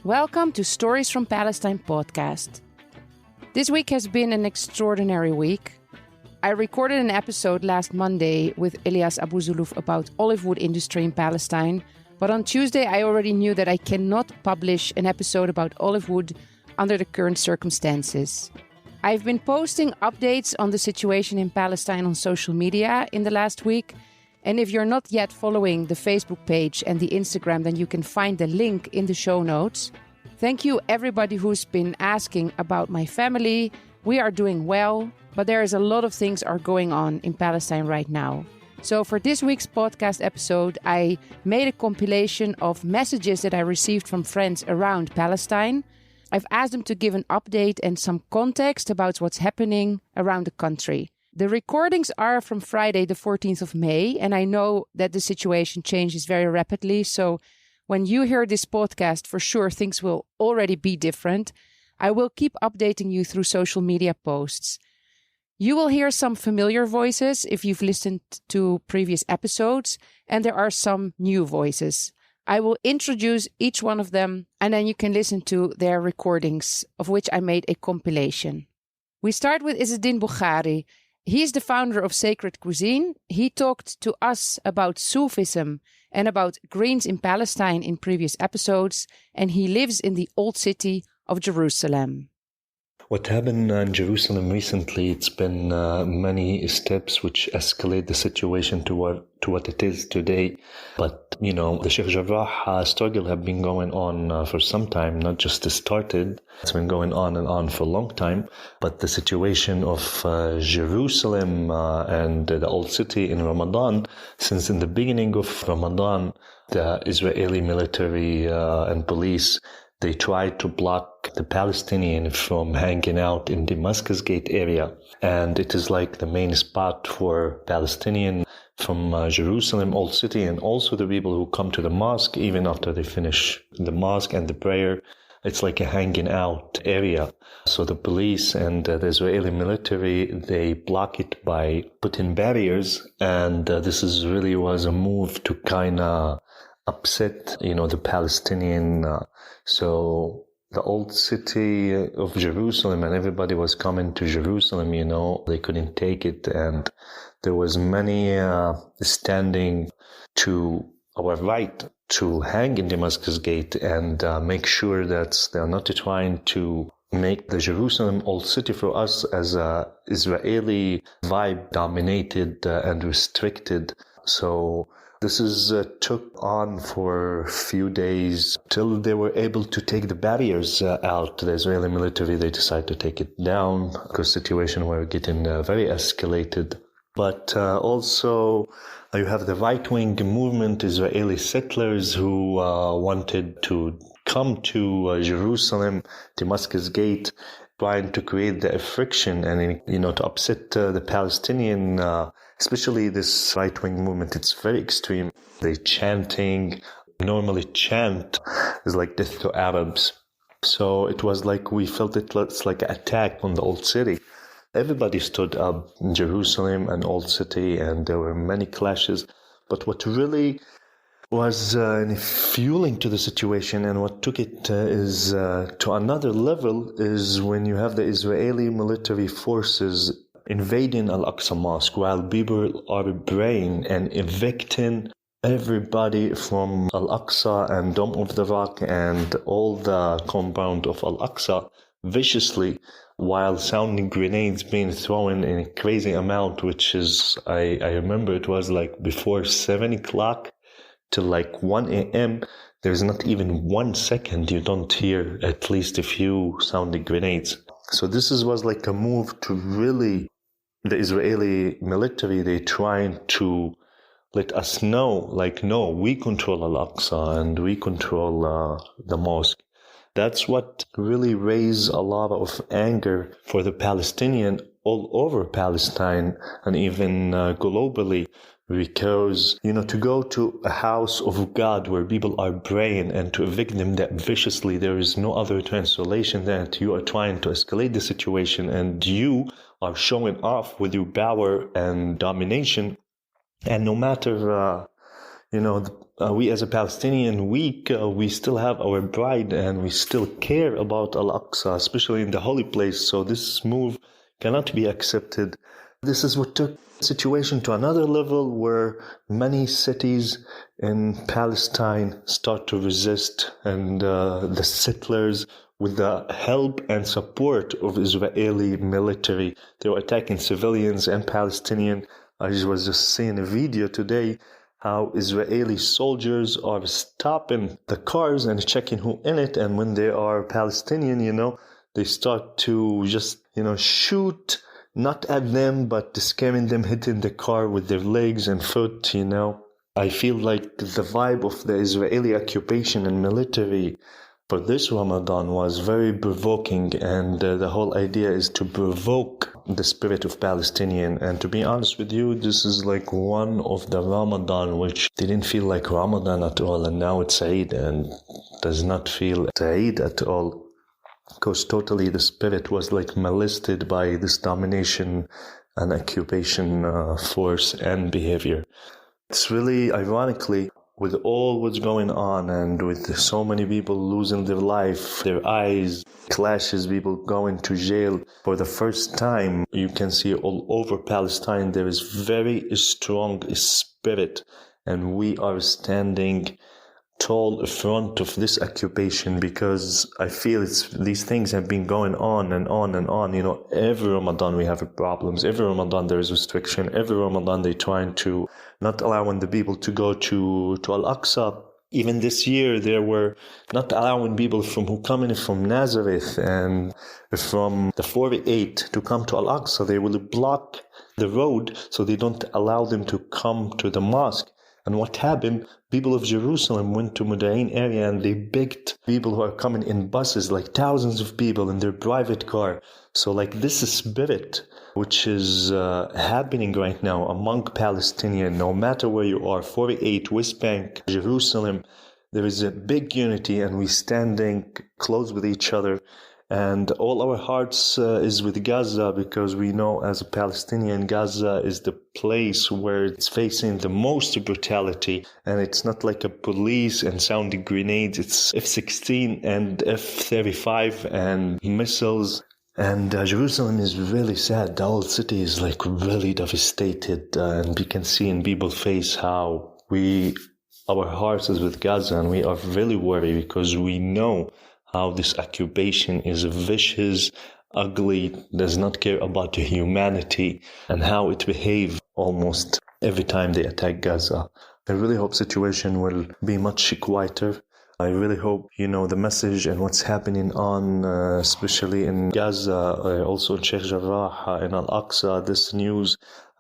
Welcome to Stories from Palestine podcast. This week has been an extraordinary week. I recorded an episode last Monday with Elias Abu Zuluf about olive wood industry in Palestine, but on Tuesday I already knew that I cannot publish an episode about olive wood under the current circumstances. I've been posting updates on the situation in Palestine on social media in the last week, and if you're not yet following the Facebook page and the Instagram, then you can find the link in the show notes. Thank you everybody who's been asking about my family. We are doing well, but there is a lot of things are going on in Palestine right now. So for this week's podcast episode, I made a compilation of messages that I received from friends around Palestine. I've asked them to give an update and some context about what's happening around the country. The recordings are from Friday, the 14th of May, and I know that the situation changes very rapidly. So when you hear this podcast, for sure, things will already be different. I will keep updating you through social media posts. You will hear some familiar voices if you've listened to previous episodes, and there are some new voices. I will introduce each one of them, and then you can listen to their recordings, of which I made a compilation. We start with Izzeddin Bukhari. He's the founder of Sacred Cuisine. He talked to us about Sufism and about greens in Palestine in previous episodes, and he lives in the old city of Jerusalem. What happened in Jerusalem recently, it's been many steps which escalate the situation to what it is today. But, the Sheikh Jarrah struggle have been going on for some time, not just started. It's been going on and on for a long time. But the situation of Jerusalem and the old city in Ramadan, since in the beginning of Ramadan, the Israeli military and police, they tried to block the Palestinians from hanging out in the Damascus Gate area. And it is like the main spot for Palestinians from Jerusalem, Old City, and also the people who come to the mosque, even after they finish the mosque and the prayer. It's like a hanging out area. So the police and the Israeli military, they block it by putting barriers. And this is really was a move to kind of upset, the Palestinian. So the old city of Jerusalem, and everybody was coming to Jerusalem, they couldn't take it. And there was many standing to our right to hang in Damascus Gate and make sure that they're not trying to make the Jerusalem old city for us as a Israeli vibe dominated and restricted. So this is took on for a few days till they were able to take the barriers out. The Israeli military, they decided to take it down because the situation were getting very escalated. But also you have the right-wing movement, Israeli settlers who wanted to come to Jerusalem, Damascus Gate, trying to create the friction and, to upset the Palestinian, especially this right-wing movement. It's very extreme. They normally chant is like death to Arabs. So it was like we felt it's like an attack on the old city. Everybody stood up in Jerusalem and old city, and there were many clashes. But what really was fueling to the situation and what took it is to another level is when you have the Israeli military forces invading Al-Aqsa Mosque while people are praying and evicting everybody from Al-Aqsa and Dome of the Rock and all the compound of Al-Aqsa viciously, while sounding grenades being thrown in a crazy amount, which is, I remember it was like before 7 o'clock till like 1 a.m. There's not even 1 second you don't hear at least a few sounding grenades. So this was like a move to really, the Israeli military, they trying to let us know, like, no, we control Al-Aqsa and we control the mosque. That's what really raised a lot of anger for the Palestinian all over Palestine and even globally, because, to go to a house of God where people are praying and to evict them that viciously, there is no other translation than that you are trying to escalate the situation and you are showing off with your power and domination. And no matter we as a Palestinian week, we still have our pride and we still care about Al-Aqsa, especially in the holy place. So this move cannot be accepted. This is what took the situation to another level, where many cities in Palestine start to resist, and the settlers, with the help and support of Israeli military, they were attacking civilians and Palestinians. I was just seeing a video today how Israeli soldiers are stopping the cars and checking who in it, and when they are Palestinian, they start to just, shoot, not at them, but scaring them, hitting the car with their legs and foot, I feel like the vibe of the Israeli occupation and military for this Ramadan was very provoking, and the whole idea is to provoke the spirit of Palestinian. And to be honest with you, this is like one of the Ramadan which didn't feel like Ramadan at all, and now it's Eid and does not feel Eid at all, because totally the spirit was like molested by this domination and occupation force and behavior. It's really ironically, with all what's going on and with so many people losing their life, their eyes, clashes, people going to jail, for the first time you can see all over Palestine there is very strong spirit, and we are standing tall in front of this occupation, because I feel these things have been going on and on and on. Every Ramadan we have problems. Every Ramadan there is restriction. Every Ramadan they're trying to not allowing the people to go to Al-Aqsa. Even this year they were not allowing people who come in from Nazareth and from the 48 to come to Al-Aqsa. They will block the road so they don't allow them to come to the mosque. And what happened, people of Jerusalem went to Muda'in area and they begged people who are coming in buses, like thousands of people in their private car. So like this spirit, which is happening right now among Palestinians, no matter where you are, 48, West Bank, Jerusalem, there is a big unity, and we standing close with each other. And all our hearts is with Gaza, because we know as a Palestinian, Gaza is the place where it's facing the most brutality. And it's not like a police and sounding grenades. It's F-16 and F-35 and missiles. And Jerusalem is really sad. The whole city is like really devastated. And we can see in people's face how our hearts is with Gaza. And we are really worried, because we know how this occupation is vicious, ugly, does not care about the humanity, and how it behaves almost every time they attack Gaza. I really hope the situation will be much quieter. I really hope, the message and what's happening especially in Gaza, also in Sheikh Jarrah, in Al-Aqsa, this news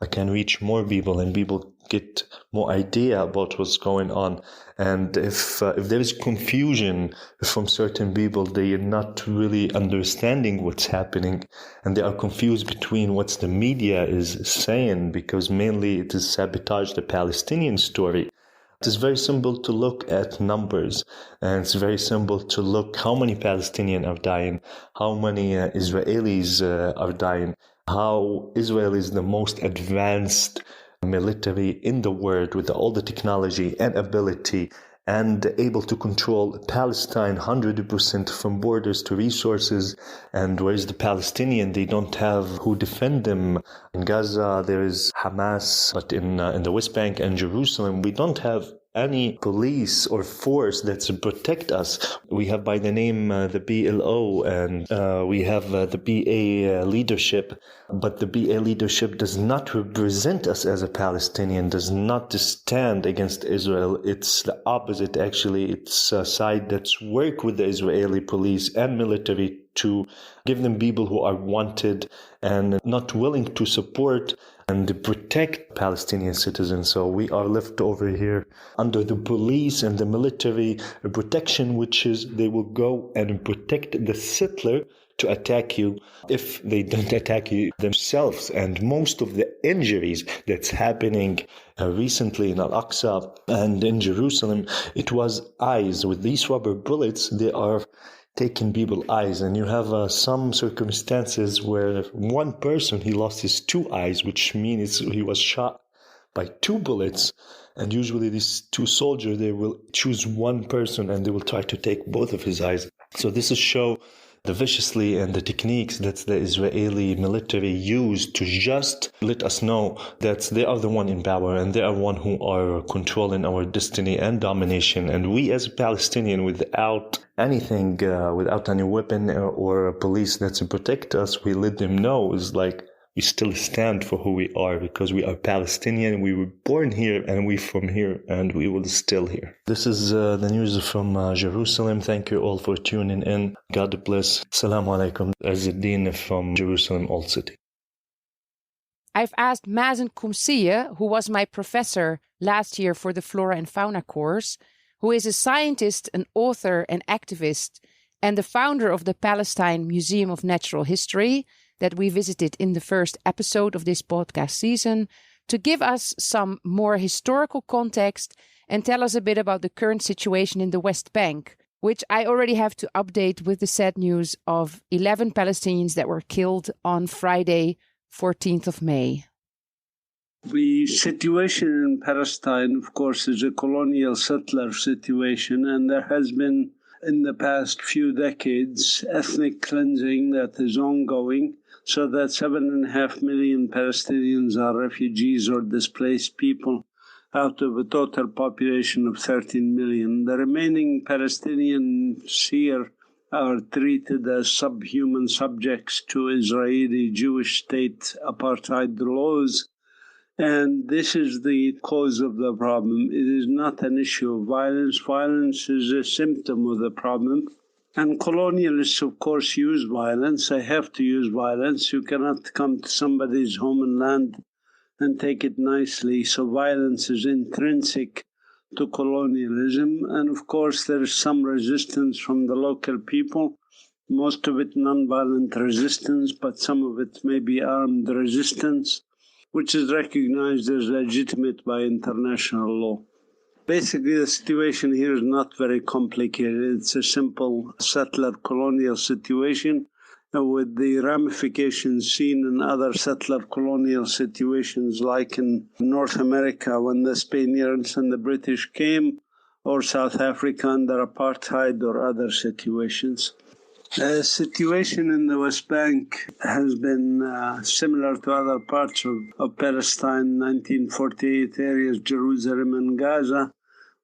can reach more people, and people get more idea about what's going on. And if there is confusion from certain people, they are not really understanding what's happening, and they are confused between what the media is saying, because mainly it is sabotage the Palestinian story. It is very simple to look at numbers, and it's very simple to look how many Palestinians are dying, how many Israelis are dying, how Israel is the most advanced military in the world with all the technology and ability, and able to control Palestine 100% from borders to resources. And whereas the Palestinian, they don't have who defend them. In Gaza, there is Hamas, but in the West Bank and Jerusalem, we don't have any police or force that's protect us. We have by the name the BLO, and we have the BA leadership, but the BA leadership does not represent us as a Palestinian, does not stand against Israel. It's the opposite, actually. It's a side that's work with the Israeli police and military to give them people who are wanted and not willing to support and protect Palestinian citizens. So we are left over here under the police and the military protection, which is they will go and protect the settler to attack you if they don't attack you themselves. And most of the injuries that's happening recently in Al-Aqsa and in Jerusalem, it was eyes. With these rubber bullets, they are taking people's eyes, and you have some circumstances where one person, he lost his two eyes, which means he was shot by two bullets, And usually these two soldiers, they will choose one person and they will try to take both of his eyes. So this is show the viciously and the techniques that the Israeli military use to just let us know that they are the one in power and they are one who are controlling our destiny and domination. And we as Palestinian, without anything, without any weapon or police that to protect us, we let them know is like, we still stand for who we are because we are Palestinian. We were born here and we're from here and we will still here. This is the news from Jerusalem. Thank you all for tuning in. God bless. Assalamu alaikum. Azzuddin from Jerusalem, Old City. I've asked Mazen Koumsieh, who was my professor last year for the Flora and Fauna course, who is a scientist, an author, and activist, and the founder of the Palestine Museum of Natural History, that we visited in the first episode of this podcast season, to give us some more historical context and tell us a bit about the current situation in the West Bank, which I already have to update with the sad news of 11 Palestinians that were killed on Friday, 14th of May. The situation in Palestine, of course, is a colonial settler situation, and there has been, in the past few decades, ethnic cleansing that is ongoing, so that 7.5 million Palestinians are refugees or displaced people out of a total population of 13 million. The remaining Palestinians here are treated as subhuman subjects to Israeli Jewish state apartheid laws. And this is the cause of the problem. It is not an issue of violence. Violence is a symptom of the problem. And colonialists, of course, use violence. They have to use violence. You cannot come to somebody's home and land and take it nicely. So violence is intrinsic to colonialism. And of course, there is some resistance from the local people, most of it nonviolent resistance, but some of it may be armed resistance, which is recognized as legitimate by international law. Basically, the situation here is not very complicated. It's a simple settler colonial situation with the ramifications seen in other settler colonial situations like in North America when the Spaniards and the British came, or South Africa under apartheid or other situations. The situation in the West Bank has been similar to other parts of Palestine, 1948 areas, Jerusalem and Gaza,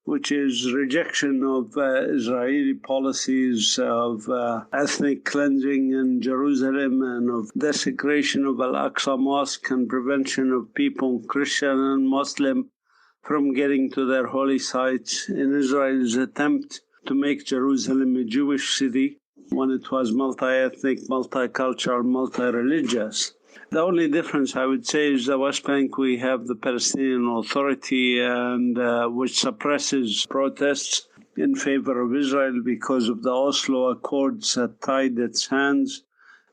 which is rejection of Israeli policies of ethnic cleansing in Jerusalem and of desecration of Al-Aqsa mosque and prevention of people, Christian and Muslim, from getting to their holy sites in Israel's attempt to make Jerusalem a Jewish city, when it was multi-ethnic, multicultural, multi-religious. The only difference, I would say, is the West Bank, we have the Palestinian Authority, and which suppresses protests in favor of Israel because of the Oslo Accords that tied its hands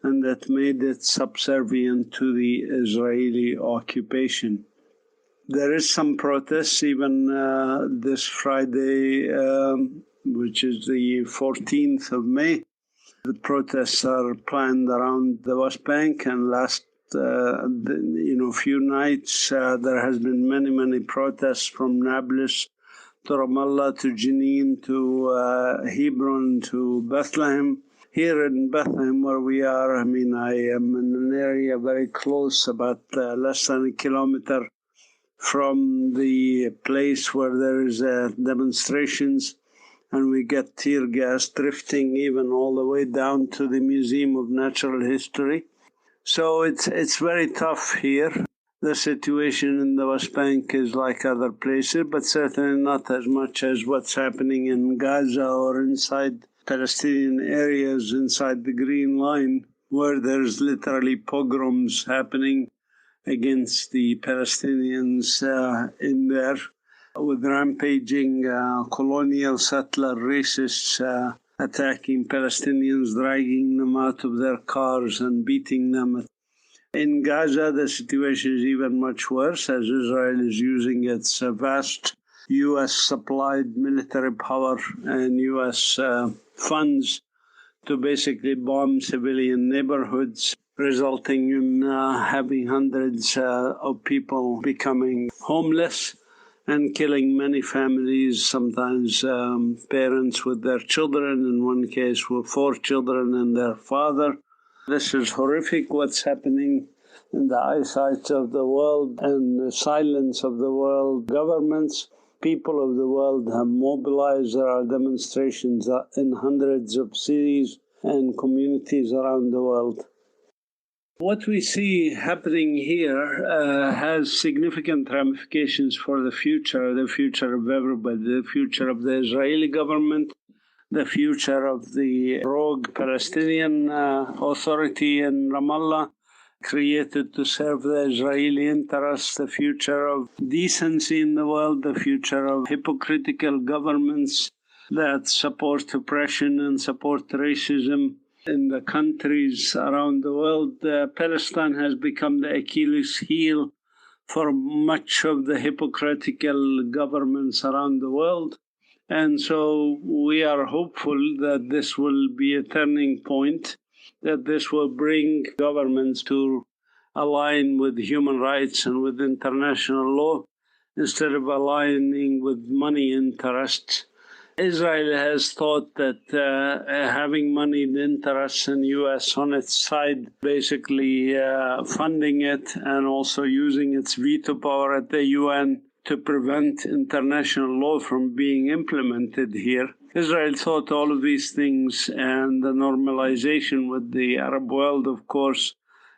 and that made it subservient to the Israeli occupation. There is some protests even this Friday, which is the 14th of May. The protests are planned around the West Bank, and last few nights there has been many protests from Nablus to Ramallah to Jenin to Hebron to Bethlehem. Here in Bethlehem where we are, I am in an area very close, about less than a kilometer from the place where there is demonstrations, and we get tear gas drifting even all the way down to the Museum of Natural History. So it's very tough here. The situation in the West Bank is like other places, but certainly not as much as what's happening in Gaza or inside Palestinian areas inside the Green Line, where there's literally pogroms happening against the Palestinians in there, with rampaging colonial settler racists attacking Palestinians, dragging them out of their cars and beating them. In Gaza, the situation is even much worse, as Israel is using its vast U.S.-supplied military power and U.S. funds to basically bomb civilian neighborhoods, resulting in having hundreds of people becoming homeless. and killing many families, sometimes parents with their children, in one case with 4 children and their father. This is horrific what's happening in the eyesight of the world and the silence of the world governments. People of the world have mobilized. There are demonstrations in hundreds of cities and communities around the world. What we see happening here has significant ramifications for the future of everybody, the future of the Israeli government, the future of the rogue Palestinian Authority in Ramallah, created to serve the Israeli interests, the future of decency in the world, the future of hypocritical governments that support oppression and support racism in the countries around the world. Palestine has become the Achilles heel for much of the hypocritical governments around the world. And so we are hopeful that this will be a turning point, that this will bring governments to align with human rights and with international law instead of aligning with money interests. Israel has thought that having moneyed interests in U.S. on its side, basically funding it and also using its veto power at the UN to prevent international law from being implemented here. Israel thought all of these things, and the normalization with the Arab world, of course,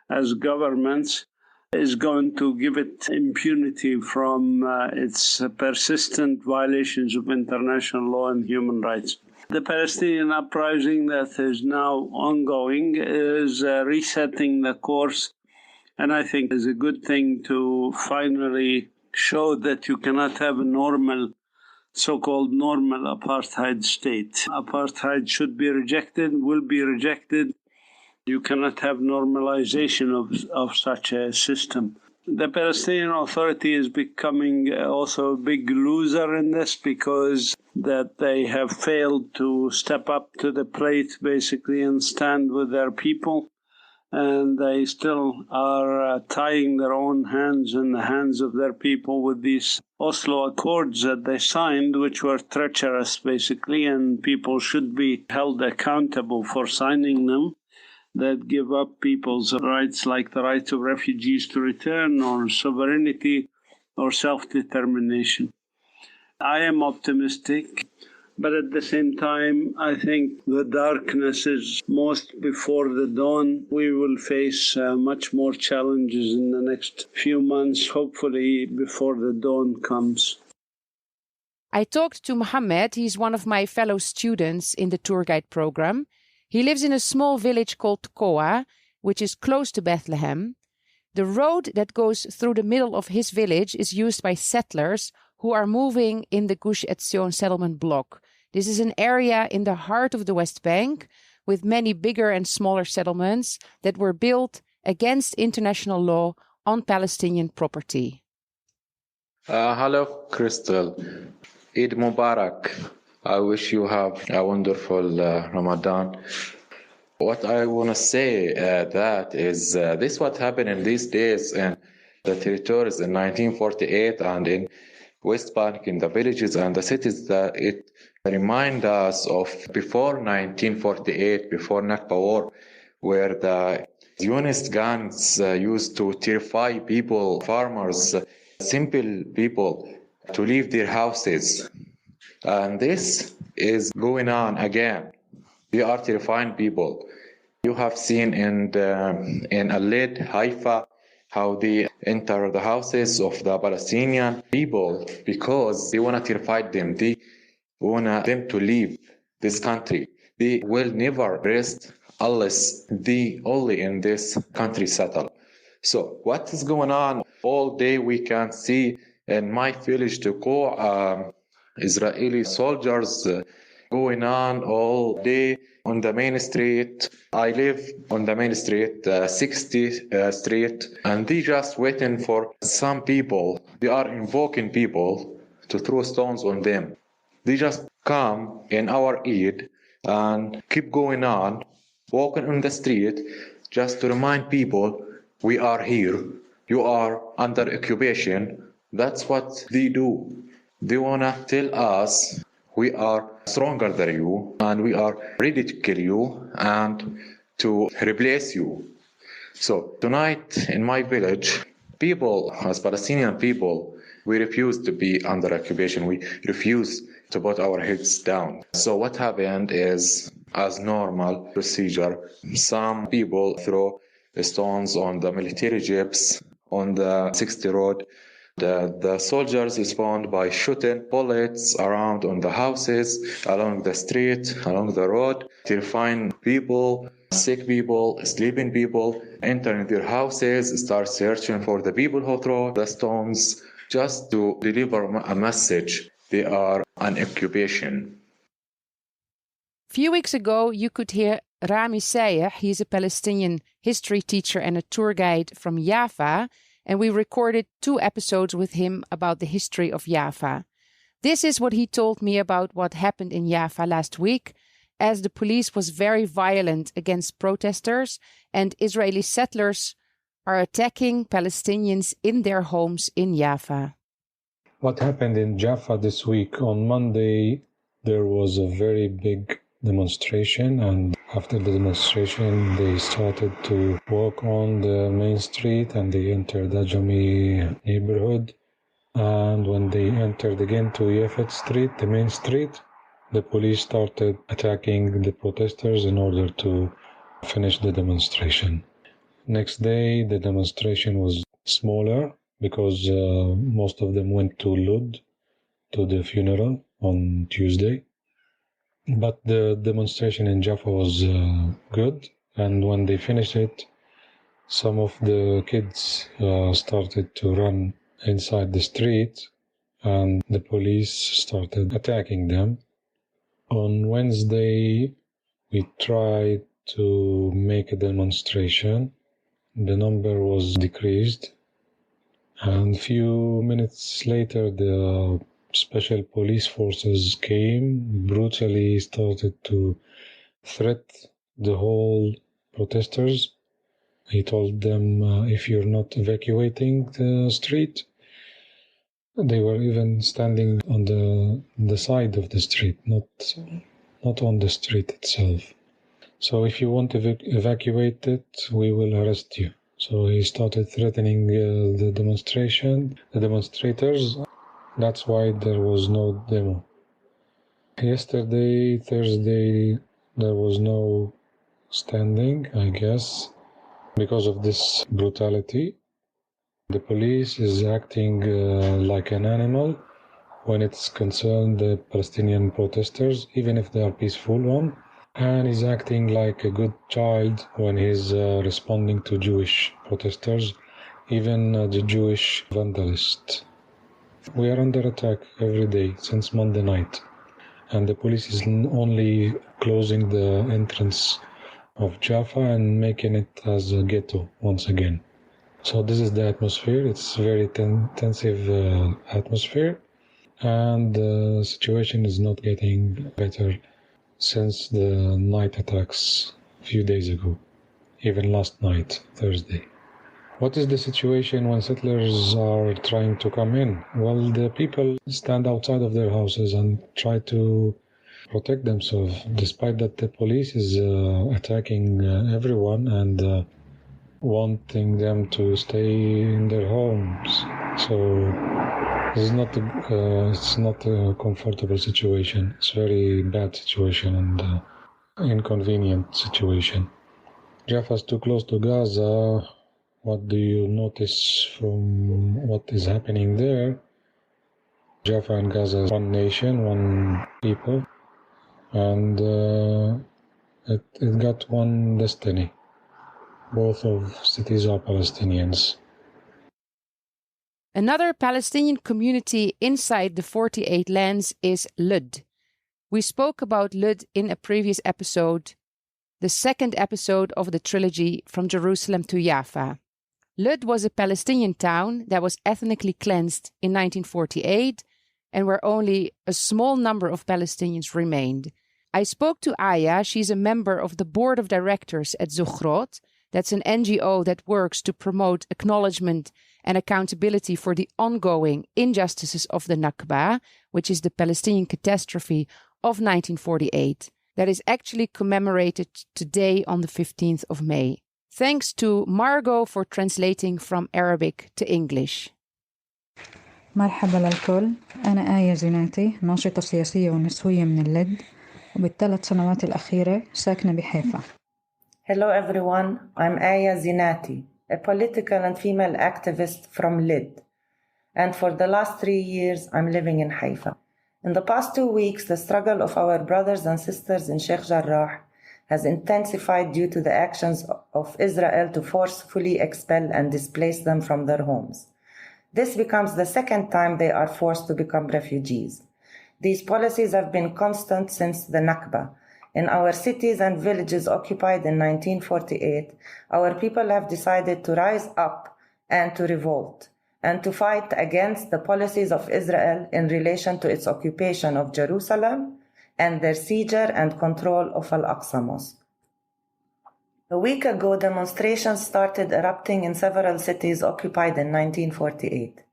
as governments, is going to give it impunity from its persistent violations of international law and human rights. The Palestinian uprising that is now ongoing is resetting the course, and I think is a good thing to finally show that you cannot have a normal, so-called normal apartheid state. Apartheid should be rejected, will be rejected. You cannot have normalization of such a system. The Palestinian Authority is becoming also a big loser in this, because that they have failed to step up to the plate basically and stand with their people. And they still are tying their own hands in the hands of their people with these Oslo Accords that they signed, which were treacherous basically, and people should be held accountable for signing them, that give up people's rights like the rights of refugees to return, or sovereignty, or self-determination. I am optimistic. But at the same time, I think the darkness is most before the dawn. We will face much more challenges in the next few months, hopefully before the dawn comes. I talked to Mohammed. He's one of my fellow students in the tour guide program. He lives in a small village called Koa, which is close to Bethlehem. The road that goes through the middle of his village is used by settlers who are moving in the Gush Etzion settlement block. This is an area in the heart of the West Bank with many bigger and smaller settlements that were built against international law on Palestinian property. Hello, Crystal. Eid Mubarak. I wish you have a wonderful Ramadan. What I want to say that is this what happened in these days in the territories in 1948 and in West Bank, in the villages and the cities, that it reminds us of before 1948, before Nakba War, where the Zionist gangs used to terrify people, farmers, simple people, to leave their houses. And this is going on again. They are terrifying people. You have seen in Al-Lid, Haifa, how they enter the houses of the Palestinian people because they want to terrify them. They want them to leave this country. They will never rest unless they only in this country settle. So what is going on? All day we can see in my village to go Israeli soldiers going on all day on the main street. I live on the main street, 60th Street, and they just waiting for some people. They are invoking people to throw stones on them. They just come in our Eid and keep going on, walking on the street, just to remind people, we are here. You are under occupation. That's what they do. They want to tell us we are stronger than you and we are ready to kill you and to replace you. So tonight in my village, people, as Palestinian people, we refuse to be under occupation. We refuse to put our heads down. So what happened is, as normal procedure, some people throw stones on the military jeeps on the 60 road. The soldiers respond by shooting bullets around on the houses, along the street, along the road, terrifying people, sick people, sleeping people, entering their houses, start searching for the people who throw the stones, just to deliver a message. They are an occupation. A few weeks ago, you could hear Rami Sayeh. He's a Palestinian history teacher and a tour guide from Jaffa, and we recorded 2 episodes with him about the history of Jaffa. This is what he told me about what happened in Jaffa last week, as the police was very violent against protesters and Israeli settlers are attacking Palestinians in their homes in Jaffa. What happened in Jaffa this week? On Monday, there was a very big demonstration, and after the demonstration, they started to walk on the main street and they entered Ajami neighborhood. And when they entered again to Yafet Street, the main street, the police started attacking the protesters in order to finish the demonstration. Next day, the demonstration was smaller because most of them went to Lud, to the funeral on Tuesday. But the demonstration in Jaffa was good, and when they finished it, some of the kids started to run inside the street, and the police started attacking them. On Wednesday, we tried to make a demonstration. The number was decreased, and a few minutes later, the special police forces came, brutally started to threat the whole protesters. He told them, if you're not evacuating the street, they were even standing on the side of the street, not on the street itself. So if you want to evacuate it, we will arrest you. So he started threatening the demonstrators. That's why there was no demo. Yesterday, Thursday, there was no standing, I guess, because of this brutality. The police is acting like an animal when it's concerned the Palestinian protesters, even if they are peaceful ones, and is acting like a good child when he's responding to Jewish protesters, even the Jewish vandalists. We are under attack every day since Monday night, and the police is only closing the entrance of Jaffa and making it as a ghetto once again. So this is the atmosphere. It's very tensive atmosphere, and the situation is not getting better since the night attacks a few days ago, even last night, Thursday. What is the situation when settlers are trying to come in? Well, the people stand outside of their houses and try to protect themselves, despite that the police is attacking everyone and wanting them to stay in their homes. So it's not a comfortable situation. It's a very bad situation and inconvenient situation. Jaffa is too close to Gaza. What do you notice from what is happening there? Jaffa and Gaza is one nation, one people, and it got one destiny. Both of cities are Palestinians. Another Palestinian community inside the 48 lands is Lud. We spoke about Lud in a previous episode, the second episode of the trilogy From Jerusalem to Jaffa. Lud was a Palestinian town that was ethnically cleansed in 1948 and where only a small number of Palestinians remained. I spoke to Aya. She's a member of the board of directors at Zochrot. That's an NGO that works to promote acknowledgement and accountability for the ongoing injustices of the Nakba, which is the Palestinian catastrophe of 1948, that is actually commemorated today on the 15th of May. Thanks to Margot for translating from Arabic to English. مرحبا للكل، أنا آية زيناتي، ناشطة سياسية ونسوية من اللد، وبال3 سنوات الأخيرة ساكنة بحيفا. Hello everyone, I'm Aya Zinati, a political and female activist from Lid. And for the last 3 years, I'm living in Haifa. In the past 2 weeks, the struggle of our brothers and sisters in Sheikh Jarrah has intensified due to the actions of Israel to forcefully expel and displace them from their homes. This becomes the second time they are forced to become refugees. These policies have been constant since the Nakba. In our cities and villages occupied in 1948, our people have decided to rise up and to revolt and to fight against the policies of Israel in relation to its occupation of Jerusalem and their seizure and control of Al-Aqsa mosque. A week ago, demonstrations started erupting in several cities occupied in 1948.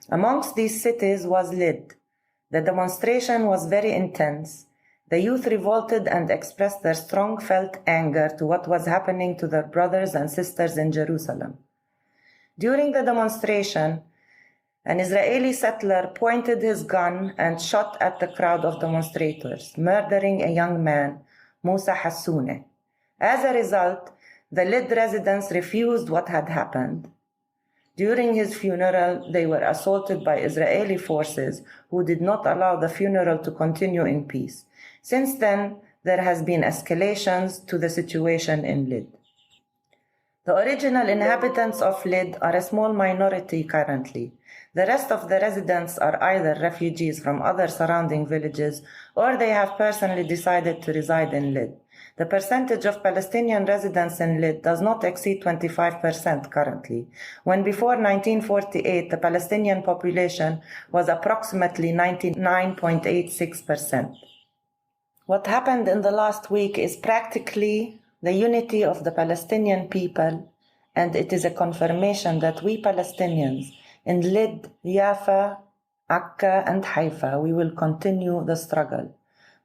Amongst these cities was Lid. The demonstration was very intense. The youth revolted and expressed their strong felt anger to what was happening to their brothers and sisters in Jerusalem. During the demonstration, an Israeli settler pointed his gun and shot at the crowd of demonstrators, murdering a young man, Musa Hassoune. As a result, the Lid residents refused what had happened. During his funeral, they were assaulted by Israeli forces who did not allow the funeral to continue in peace. Since then, there has been escalations to the situation in Lid. The original inhabitants of Lid are a small minority currently. The rest of the residents are either refugees from other surrounding villages or they have personally decided to reside in Lid. The percentage of Palestinian residents in Lid does not exceed 25% currently, when before 1948 the Palestinian population was approximately 99.86%. What happened in the last week is practically the unity of the Palestinian people, and it is a confirmation that we Palestinians in Lid, Jaffa, Aqsa and Haifa, we will continue the struggle.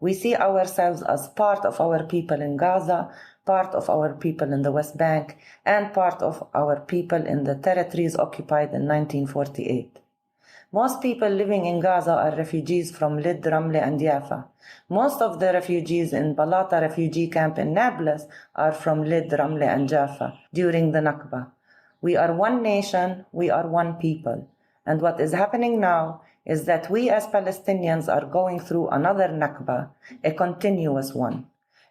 We see ourselves as part of our people in Gaza, part of our people in the West Bank, and part of our people in the territories occupied in 1948. Most people living in Gaza are refugees from Lid, Ramle, and Jaffa. Most of the refugees in Balata refugee camp in Nablus are from Lid, Ramle, and Jaffa during the Nakba. We are one nation, we are one people. And what is happening now is that we as Palestinians are going through another Nakba, a continuous one,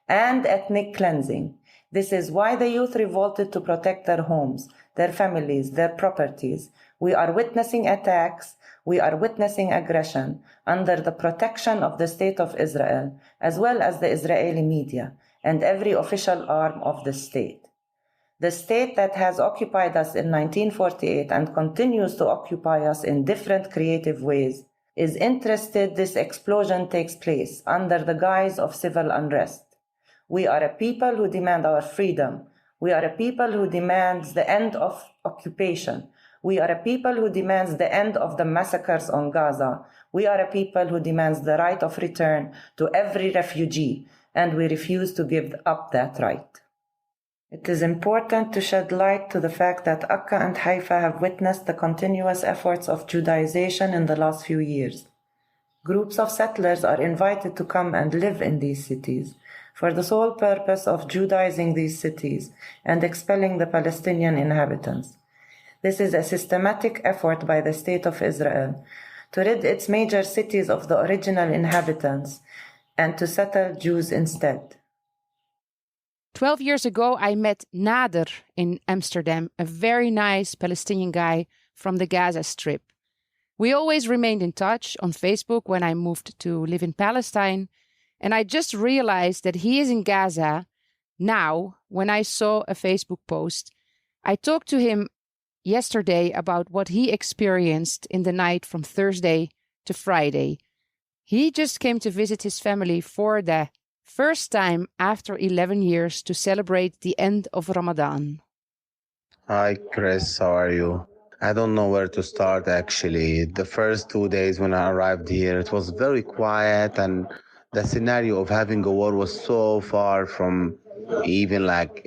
and ethnic cleansing. This is why the youth revolted to protect their homes, their families, their properties. We are witnessing attacks, we are witnessing aggression under the protection of the State of Israel, as well as the Israeli media and every official arm of the state. The state that has occupied us in 1948 and continues to occupy us in different creative ways is interested this explosion takes place under the guise of civil unrest. We are a people who demand our freedom. We are a people who demands the end of occupation. We are a people who demands the end of the massacres on Gaza. We are a people who demands the right of return to every refugee, and we refuse to give up that right. It is important to shed light to the fact that Aqsa and Haifa have witnessed the continuous efforts of Judaization in the last few years. Groups of settlers are invited to come and live in these cities for the sole purpose of Judaizing these cities and expelling the Palestinian inhabitants. This is a systematic effort by the State of Israel to rid its major cities of the original inhabitants and to settle Jews instead. 12 years ago, I met Nader in Amsterdam, a very nice Palestinian guy from the Gaza Strip. We always remained in touch on Facebook when I moved to live in Palestine, and I just realized that he is in Gaza now when I saw a Facebook post. I talked to him yesterday about what he experienced in the night from Thursday to Friday. He just came to visit his family for the first time after 11 years to celebrate the end of Ramadan. Hi, Chris. How are you? I don't know where to start, actually. The first 2 days when I arrived here, it was very quiet, and the scenario of having a war was so far from even like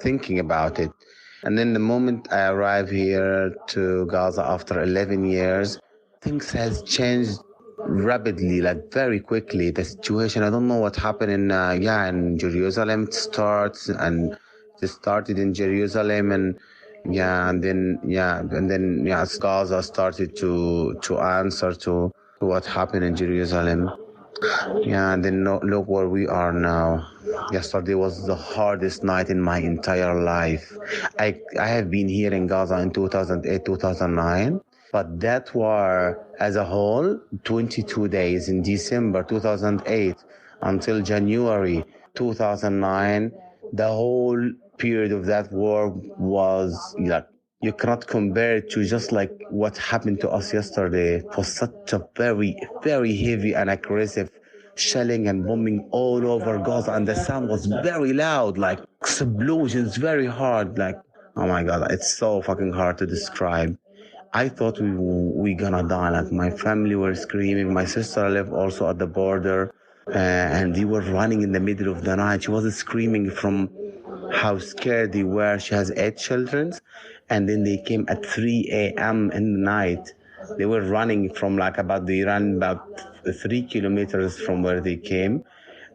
thinking about it. And then the moment I arrived here to Gaza after 11 years, things has changed rapidly, like very quickly. The situation, I don't know what happened in Jerusalem. It started in Jerusalem, and Gaza started to answer to what happened in Jerusalem. Yeah, and then look where we are now. Yesterday was the hardest night in my entire life. I have been here in Gaza in 2008, 2009, but that war as a whole, 22 days in December 2008 until January 2009, the whole period of that war was like, you cannot compare it to just like what happened to us yesterday. It was such a very, very heavy and aggressive shelling and bombing all over Gaza, and the sound was very loud, like explosions, very hard. Like, oh my God, it's so fucking hard to describe. I thought we gonna die. Like, my family were screaming. My sister lived also at the border, and they were running in the middle of the night. She was screaming from how scared they were. She has 8 children, and then they came at 3 a.m. in the night. They were running from they ran about 3 kilometers from where they came.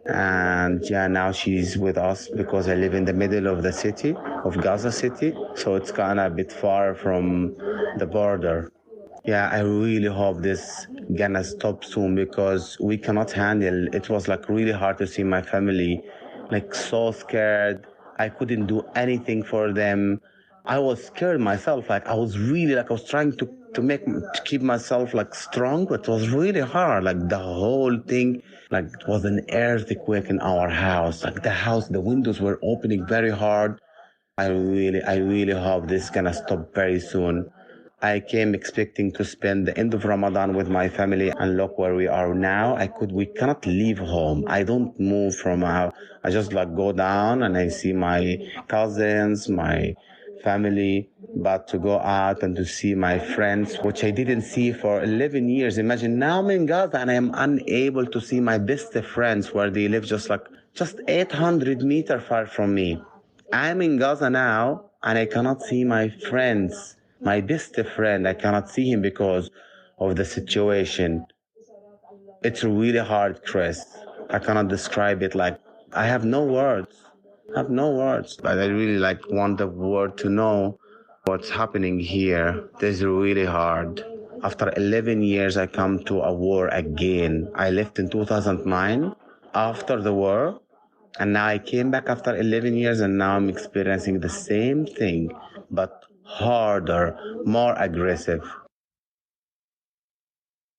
And now she's with us because I live in the middle of the city, of Gaza City. So it's kind of a bit far from the border. Yeah, I really hope this gonna stop soon because we cannot handle. It was like really hard to see my family, like so scared. I couldn't do anything for them. I was scared myself. Like I was trying to keep myself like strong, but it was really hard. Like the whole thing, like it was an earthquake in our house. Like the windows were opening very hard. I really hope this is gonna stop very soon. I came expecting to spend the end of Ramadan with my family, and look where we are now. We cannot leave home. I don't move from our, I just like go down and I see my cousins, my family, but to go out and to see my friends, which I didn't see for 11 years. Imagine now I'm in Gaza and I am unable to see my best friends where they live just 800 meters far from me. I'm in Gaza now and I cannot see my friends. My best friend, I cannot see him because of the situation. It's really hard, Chris. I cannot describe it. Like, I have no words. But I really want the world to know what's happening here. This is really hard. After 11 years, I come to a war again. I left in 2009 after the war. And now I came back after 11 years, and now I'm experiencing the same thing, but harder, more aggressive.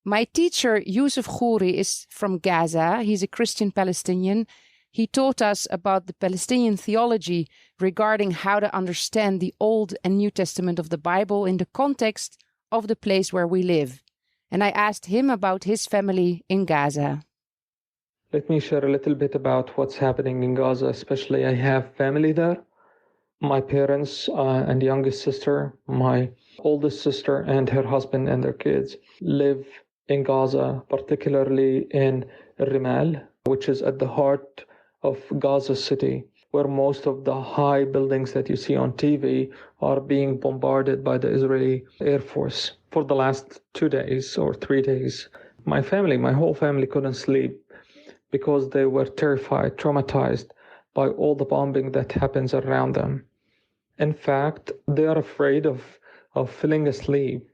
My teacher, Yusuf Khouri, is from Gaza. He's a Christian Palestinian. He taught us about the Palestinian theology regarding how to understand the Old and New Testament of the Bible in the context of the place where we live. And I asked him about his family in Gaza. Let me share a little bit about what's happening in Gaza, especially I have family there. My parents and youngest sister, my oldest sister and her husband and their kids live in Gaza, particularly in Rimal, which is at the heart of Gaza City, where most of the high buildings that you see on TV are being bombarded by the Israeli Air Force for the last 2 days or 3 days. My whole family couldn't sleep because they were terrified, traumatized by all the bombing that happens around them. In fact, they are afraid of falling asleep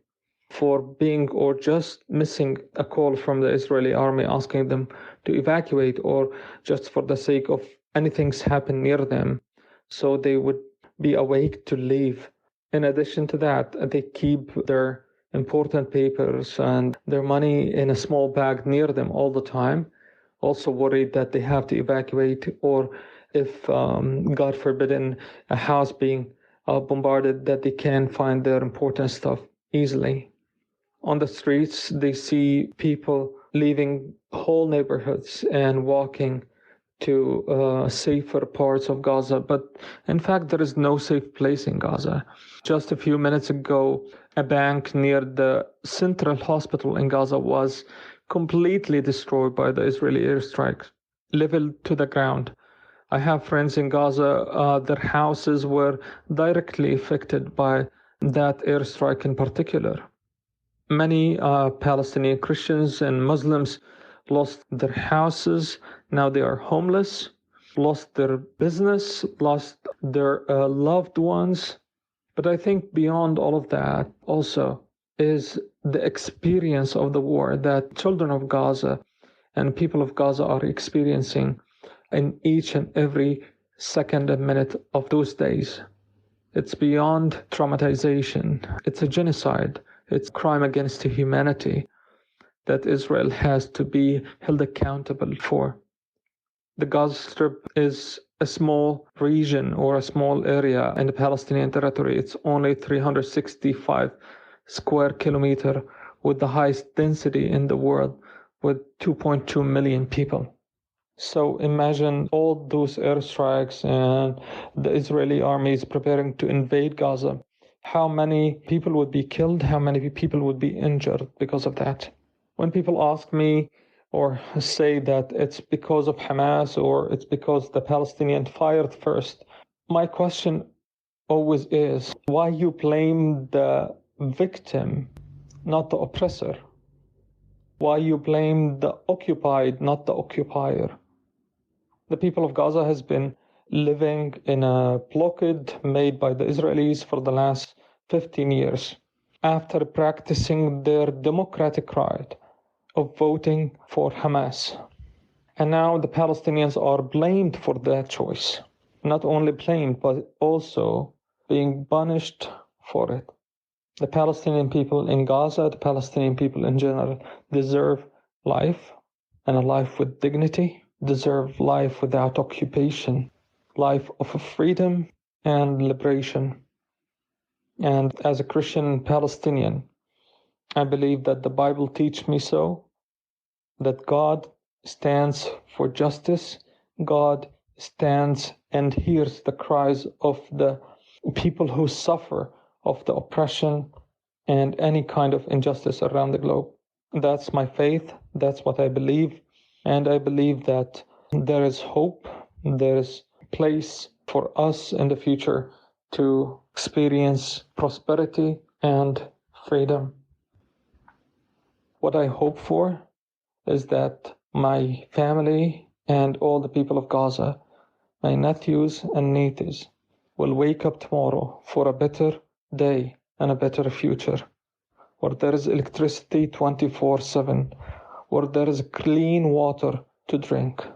for being or just missing a call from the Israeli army asking them to evacuate, or just for the sake of anything's happen near them. So they would be awake to leave. In addition to that, they keep their important papers and their money in a small bag near them all the time, also worried that they have to evacuate, or if, God forbid, a house being bombarded, that they can find their important stuff easily. On the streets, they see people leaving whole neighborhoods and walking to safer parts of Gaza. But in fact, there is no safe place in Gaza. Just a few minutes ago, a bank near the central hospital in Gaza was completely destroyed by the Israeli airstrikes, leveled to the ground. I have friends in Gaza, their houses were directly affected by that airstrike in particular. Many Palestinian Christians and Muslims lost their houses. Now they are homeless, lost their business, lost their loved ones. But I think beyond all of that also is the experience of the war that children of Gaza and people of Gaza are experiencing in each and every second and minute of those days. It's beyond traumatization. It's a genocide. It's a crime against humanity that Israel has to be held accountable for. The Gaza Strip is a small region or a small area in the Palestinian territory. It's only 365 square kilometers with the highest density in the world, with 2.2 million people. So imagine all those airstrikes and the Israeli army is preparing to invade Gaza. How many people would be killed? How many people would be injured because of that? When people ask me or say that it's because of Hamas or it's because the Palestinians fired first, my question always is, why you blame the victim, not the oppressor? Why you blame the occupied, not the occupier? The people of Gaza has been living in a blockade made by the Israelis for the last 15 years after practicing their democratic right of voting for Hamas. And now the Palestinians are blamed for that choice. Not only blamed, but also being punished for it. The Palestinian people in Gaza, the Palestinian people in general, deserve life and a life with dignity, deserve life without occupation, life of freedom and liberation. And as a Christian Palestinian, I believe that the Bible teaches me so, that God stands for justice, God stands and hears the cries of the people who suffer of the oppression and any kind of injustice around the globe. That's my faith, that's what I believe, and I believe that there is hope, there is place for us in the future to experience prosperity and freedom. What I hope for is that my family and all the people of Gaza, my nephews and nieces, will wake up tomorrow for a better day and a better future, where there is electricity 24/7, where there is clean water to drink,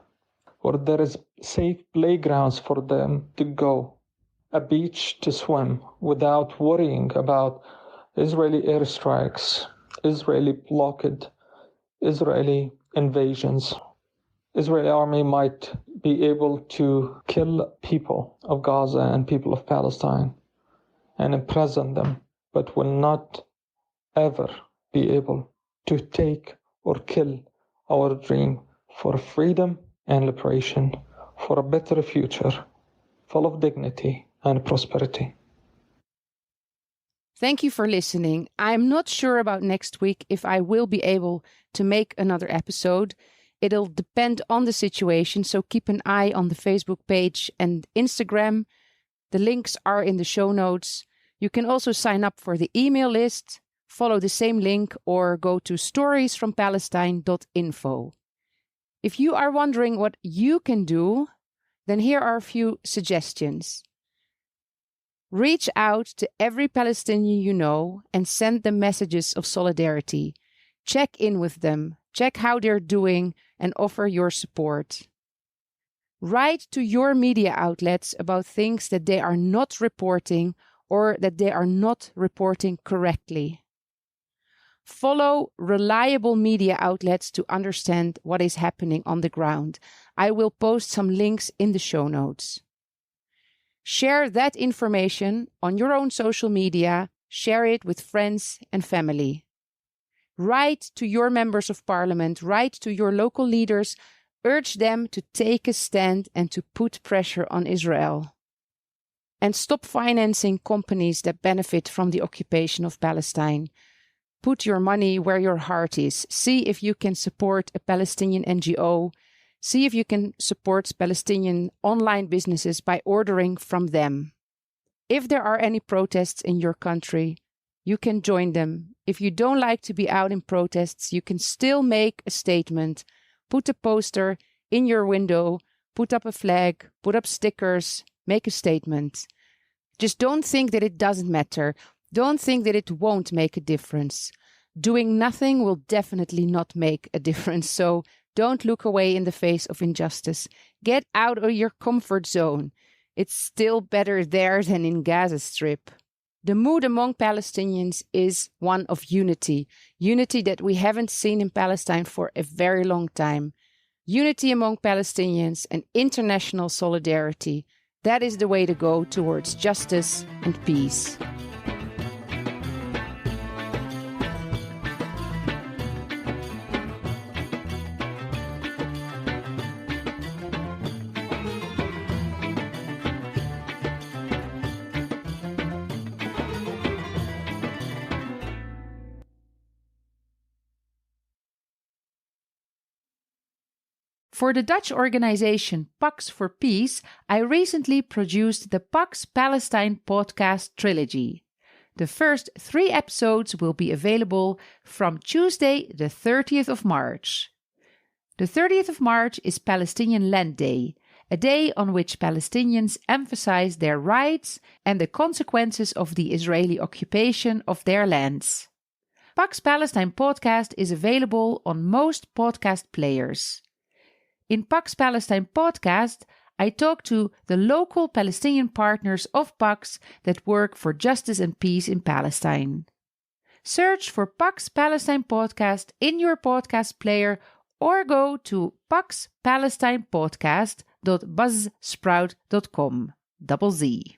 where there is safe playgrounds for them to go, a beach to swim without worrying about Israeli airstrikes, Israeli blockade, Israeli invasions. Israeli army might be able to kill people of Gaza and people of Palestine and imprison them, but will not ever be able to take or kill our dream for freedom and liberation, for a better future, full of dignity and prosperity. Thank you for listening. I'm not sure about next week if I will be able to make another episode. It'll depend on the situation, so keep an eye on the Facebook page and Instagram. The links are in the show notes. You can also sign up for the email list, follow the same link, or go to storiesfrompalestine.info. If you are wondering what you can do, then here are a few suggestions. Reach out to every Palestinian you know and send them messages of solidarity. Check in with them, check how they're doing, and offer your support. Write to your media outlets about things that they are not reporting or that they are not reporting correctly. Follow reliable media outlets to understand what is happening on the ground. I will post some links in the show notes. Share that information on your own social media. Share it with friends and family. Write to your members of parliament. Write to your local leaders Urge them to take a stand and to put pressure on Israel. And stop financing companies that benefit from the occupation of Palestine. Put your money where your heart is. See if you can support a Palestinian NGO. See if you can support Palestinian online businesses by ordering from them. If there are any protests in your country, you can join them. If you don't like to be out in protests, you can still make a statement. Put a poster in your window, put up a flag, put up stickers, make a statement. Just don't think that it doesn't matter. Don't think that it won't make a difference. Doing nothing will definitely not make a difference, so don't look away in the face of injustice. Get out of your comfort zone. It's still better there than in Gaza Strip. The mood among Palestinians is one of unity. Unity that we haven't seen in Palestine for a very long time. Unity among Palestinians and international solidarity. That is the way to go towards justice and peace. For the Dutch organization Pax for Peace, I recently produced the Pax Palestine podcast trilogy. The first 3 episodes will be available from Tuesday, the 30th of March. The 30th of March is Palestinian Land Day, a day on which Palestinians emphasize their rights and the consequences of the Israeli occupation of their lands. Pax Palestine podcast is available on most podcast players. In Pax Palestine podcast, I talk to the local Palestinian partners of Pax that work for justice and peace in Palestine. Search for Pax Palestine podcast in your podcast player or go to paxpalestinepodcast.buzzsprout.com. Z.